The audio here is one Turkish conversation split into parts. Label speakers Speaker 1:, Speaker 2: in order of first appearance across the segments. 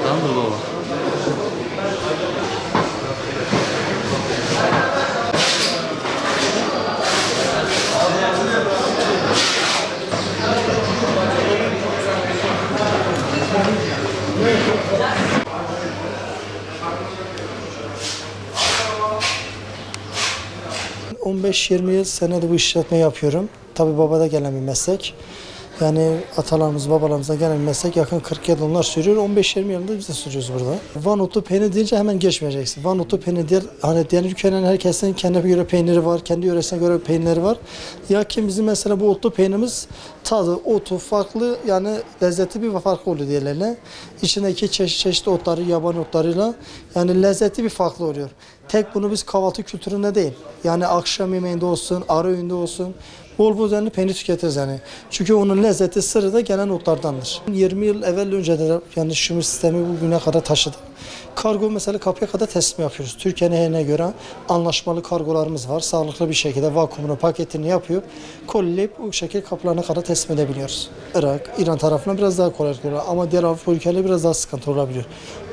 Speaker 1: Tamamdır baba.
Speaker 2: ...15-20 senedir bu işletme yapıyorum. Tabii babada gelen bir meslek. Yani atalarımız, babalarımızdan gelen bir meslek. Yakın 40 yıl onlar sürüyor. 15-20 yılında biz de sürüyoruz burada. Van otlu peynir deyince hemen geçmeyeceksin. Van otlu peynir diğer, hani diğer ülkelerin herkesin kendine göre peyniri var. Kendi yöresine göre peynirleri var. Lakin bizim mesela bu otlu peynirimiz tadı, otu farklı, yani lezzeti bir farklı oluyor diğerlerine. İçindeki çeşitli otları, yabani otlarıyla yani lezzeti bir farklı oluyor. Tek bunu biz kahvaltı kültüründe değil. Yani akşam yemeğinde olsun, ara öğünde olsun. Bol bol üzerine peynir tüketiriz yani. Çünkü onun lezzeti, sırrı da gelen otlardandır. 20 yıl evvel önce de yani şu sistemi bugüne kadar taşıdık. Kargo mesela kapıya kadar teslim yapıyoruz. Türkiye'nin her göre anlaşmalı kargolarımız var. Sağlıklı bir şekilde vakumunu, paketini yapıyor. Kolileyip bu şekilde kapılarına kadar teslim edebiliyoruz. Irak, İran tarafına biraz daha kolay oluyor ama diğer Avrupa ülkeleri biraz daha sıkıntı olabiliyor.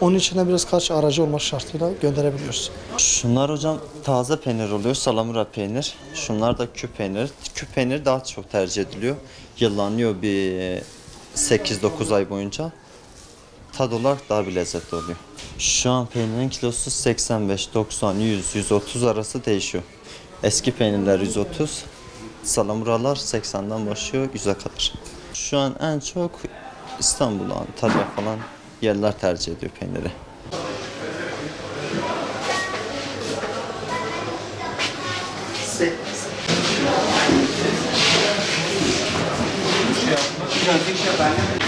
Speaker 2: Onun için de biraz karşı aracı olmak şartıyla gönderebiliyoruz.
Speaker 1: Şunlar hocam taze peynir oluyor, salamura peynir. Şunlar da küp peynir. Küp peynir daha çok tercih ediliyor. Yıllanıyor bir 8-9 ay boyunca. Tad olarak daha bir lezzetli oluyor. Şu an peynirin kilosu 85, 90, 100, 130 arası değişiyor. Eski peynirler 130, salamuralar 80'den başlıyor 100'e kadar. Şu an en çok İstanbul, Antalya falan yerler tercih ediyor peyniri.
Speaker 3: Şey yapmak,